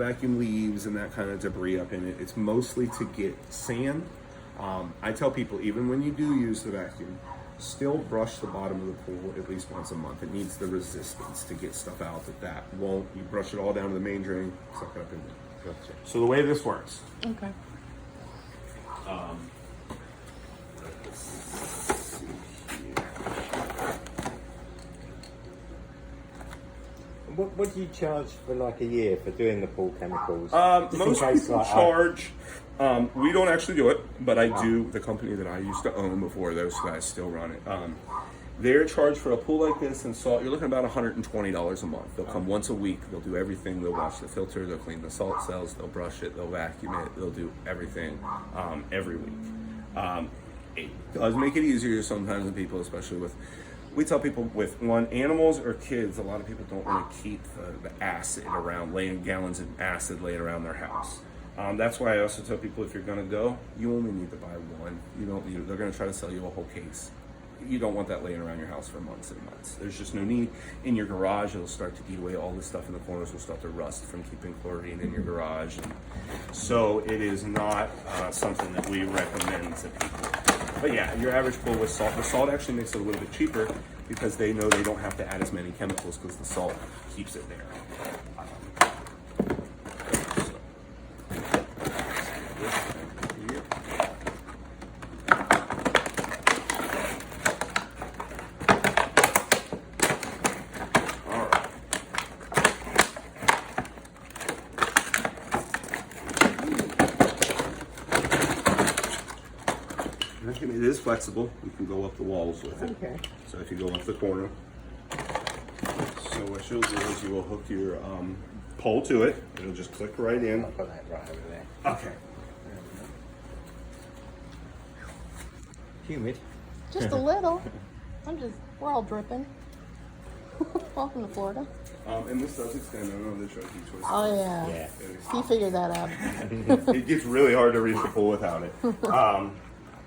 vacuum leaves and that kind of debris up in it. It's mostly to get sand. I tell people, even when you do use the vacuum, still brush the bottom of the pool at least once a month. It needs the resistance to get stuff out that won't. You brush it all down to the main drain, suck it up in there. Gotcha. So the way this works. Okay. What do you charge for like a year for doing the pool chemicals? Most people charge. We don't actually do it, but I do. The company that I used to own before, those guys still run it. They're charged for a pool like this and salt. You're looking at about $120 a month. They'll come once a week. They'll do everything. They'll wash the filter. They'll clean the salt cells. They'll brush it. They'll vacuum it. They'll do everything every week. It does make it easier sometimes than people, especially with. We tell people with animals or kids, a lot of people don't want to keep the acid around, laying gallons of acid laying around their house. That's why I also tell people if you're going to go, you only need to buy one. You don't need. They're going to try to sell you a whole case. You don't want that laying around your house for months and months. There's just no need. In your garage, it'll start to eat away. All the stuff in the corners will start to rust from keeping chlorine in your garage. And so it is not something that we recommend to people. But yeah, your average pool with salt. The salt actually makes it a little bit cheaper because they know they don't have to add as many chemicals because the salt keeps it there. It is flexible. You can go up the walls with it. Okay. So if you go up the corner, so what you'll do is you will hook your pole to it. It'll just click right in. I'll put that right over there. Okay. Humid. Just a little. We're all dripping. Welcome to Florida. And this does extend. I don't know if this shows you twist. Oh yeah. Yeah. He figured that out. It gets really hard to reach the pool without it.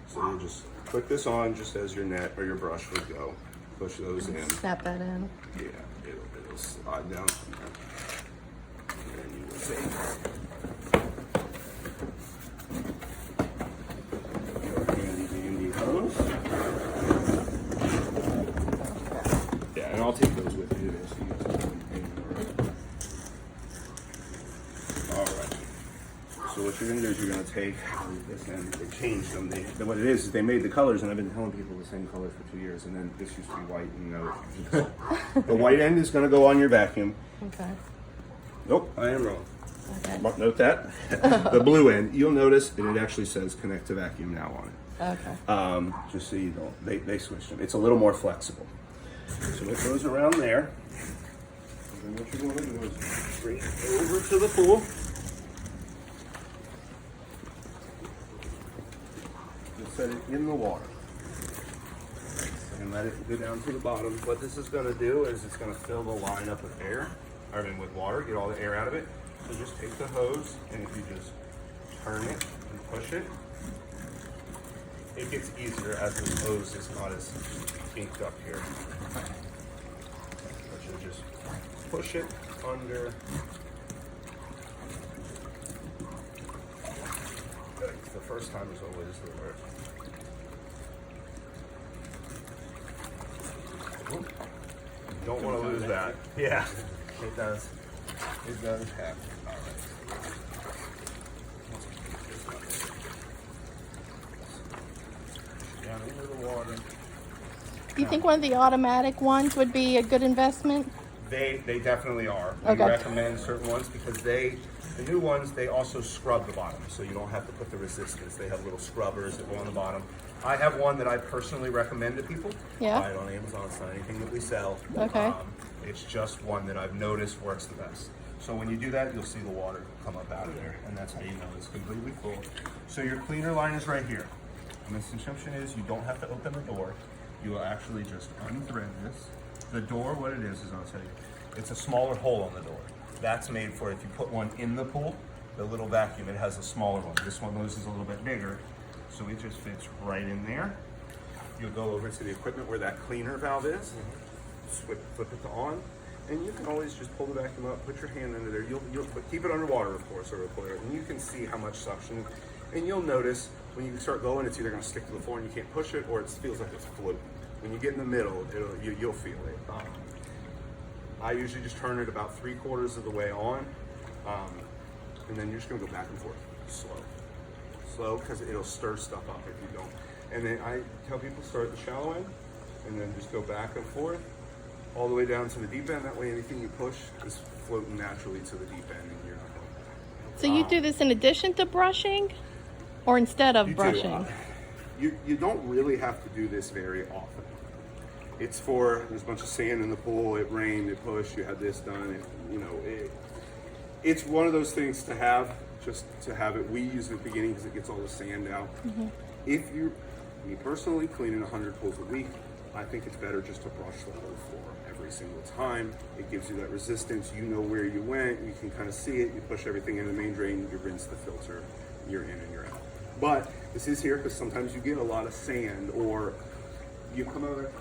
So you just click this on just as your net or your brush would go. Push those in. Snap that in. Yeah, it'll slide down from there. And then you will take your handy dandy hose. Yeah, and I'll take those with me today so you guys don't have any pain. All right. So what you're gonna do is you're gonna take this end. They changed them. What it is they made the colors, and I've been telling people the same color for 2 years. And then this used to be white, and now the white end is gonna go on your vacuum. Okay. Nope, I am wrong. Okay. Note that. The blue end, you'll notice, and it actually says connect to vacuum now on it. Okay. Just so you don't, they switched them. It's a little more flexible. So it goes around there. And then what you're going to do is bring it over to the pool. Just set it in the water. And let it go down to the bottom. What this is going to do is it's going to fill the line up with air, with water, get all the air out of it. So just take the hose, and if you just turn it and push it, it gets easier as the hose is not as inked up here. But you just push it under. The first time is always the worst. Don't want to lose that. Yeah, it does. It does happen. All right. Down into the water. Do you think one of the automatic ones would be a good investment? They definitely are. We Okay. recommend certain ones because the new ones, they also scrub the bottom, so you don't have to put the resistance. They have little scrubbers that go on the bottom. I have one that I personally recommend to people. Yeah. Buy it on Amazon. It's not anything that we sell. Okay. It's just one that I've noticed works the best. So when you do that, you'll see the water come up out of there, and that's how you know it's completely full. So your cleaner line is right here. And the instruction is you don't have to open the door. You will actually just unthread this. The door, what it is I'll tell you, it's a smaller hole on the door. That's made for if you put one in the pool, the little vacuum, it has a smaller one. This one is a little bit bigger, so it just fits right in there. You'll go over to the equipment where that cleaner valve is, flip it to on, And you can always just pull the vacuum up, put your hand under there. But keep it underwater, of course, or clear. And you can see how much suction. And you'll notice when you start going, it's either going to stick to the floor and you can't push it, or it feels like it's floating. When you get in the middle, you'll feel it. I usually just turn it about 3/4 of the way on, and then you're just going to go back and forth, slow, because it'll stir stuff up if you don't. And then I tell people start at the shallow end, and then just go back and forth all the way down to the deep end. That way, anything you push is floating naturally to the deep end, and you're not going back. So you do this in addition to brushing, or instead of You brushing? You don't really have to do this very often. It's for, there's a bunch of sand in the pool, it rained, it pushed, you had this done, it's one of those things to have, just to have it. We use it at the beginning because it gets all the sand out. If me personally, cleaning 100 pools a week, I think it's better just to brush the whole floor every single time. It gives you that resistance, you know where you went, you can kind of see it, you push everything in the main drain, you rinse the filter, you're in and you're out. But this is here because sometimes you get a lot of sand, or you come over.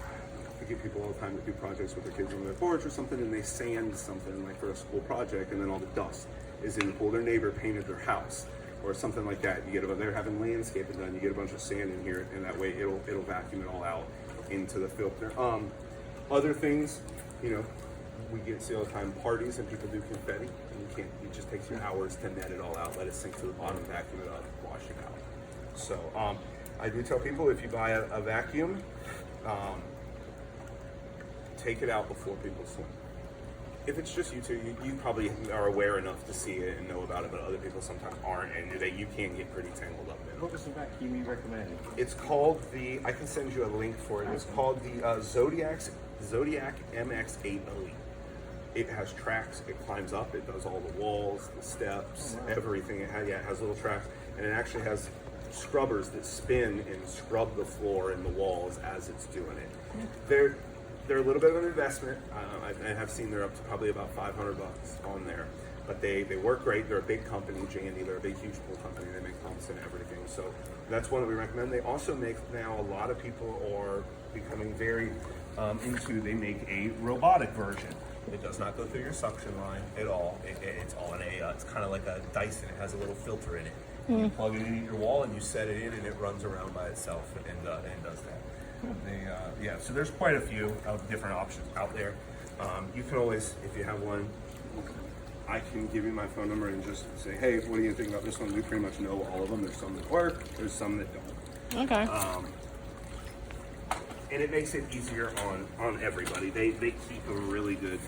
I get people all the time that do projects with their kids on their porch or something, and they sand something like for a school project, and then all the dust is in the pool. Their neighbor painted their house or something like that. They're having landscaping done. You get a bunch of sand in here, and that way it'll vacuum it all out into the filter. Other things, we get see all the time parties and people do confetti, and it just takes you hours to net it all out, let it sink to the bottom, vacuum it up, wash it out. So I do tell people, if you buy a vacuum, take it out before people swim. If it's just you two, you probably are aware enough to see it and know about it, but other people sometimes aren't, and you can get pretty tangled up in it. What was the vacuum you recommended? It's called I can send you a link for it. It's called the Zodiac MX8 Elite. It has tracks, it climbs up, it does all the walls, the steps, everything. It has little tracks, and it actually has scrubbers that spin and scrub the floor and the walls as it's doing it. They're a little bit of an investment. I have seen they're up to probably about $500 on there, but they work great. They're a big company, Jandy. They're a big, huge pool company. They make pumps and everything. So that's one that we recommend. They also make now, a lot of people are becoming very they make a robotic version. It does not go through your suction line at all. It's all it's kind of like a Dyson. It has a little filter in it. You plug it in your wall and you set it in, and it runs around by itself and does that. So there's quite a few different options out there. You can always, if you have one, I can give you my phone number and just say, hey, what do you think about this one? We pretty much know all of them. There's some that work, there's some that don't. Okay. And it makes it easier on everybody. They keep a really good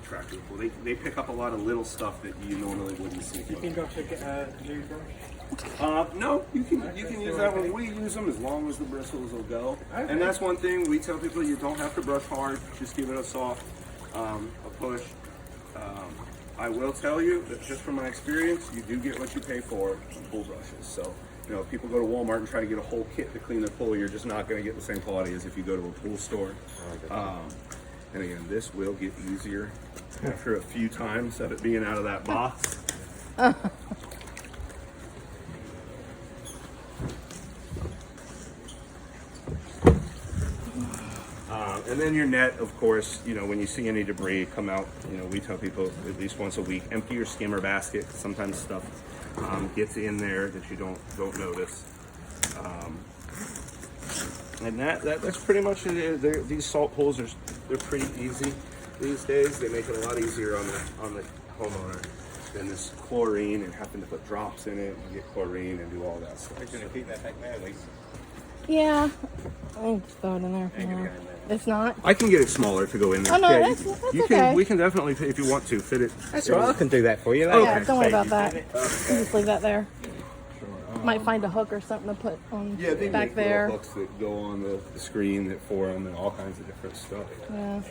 track of the pool. They pick up a lot of little stuff that you normally wouldn't see. You think I should get a new brush? No, you can use that one. We use them as long as the bristles will go. Okay. And that's one thing we tell people: you don't have to brush hard. Just give it a soft, a push. I will tell you that just from my experience, you do get what you pay for on pool brushes. So, if people go to Walmart and try to get a whole kit to clean their pool, you're just not going to get the same quality as if you go to a pool store. And again, this will get easier after a few times of it being out of that box. And then your net, of course, when you see any debris come out, we tell people at least once a week, empty your skimmer basket. Sometimes stuff gets in there that you don't notice. And that's pretty much it. These salt pools they're pretty easy these days. They make it a lot easier on the homeowner than this chlorine and having to put drops in it and get chlorine and do all that stuff. We're going to keep that back there, Lisa. Yeah. I'll just throw it in there. Ain't gonna Yeah. go in there. It's not. I can get it smaller to go in there. Oh, no, Yeah, that's you okay. can. We can definitely, if you want to, fit it. That's all right, I can do that for you. Yeah, Okay, don't worry thank about you. that. You just leave that there. Might find a hook or something to put on Yeah, they back make there. little hooks that go on the screen that for them and all kinds of different stuff. Yeah.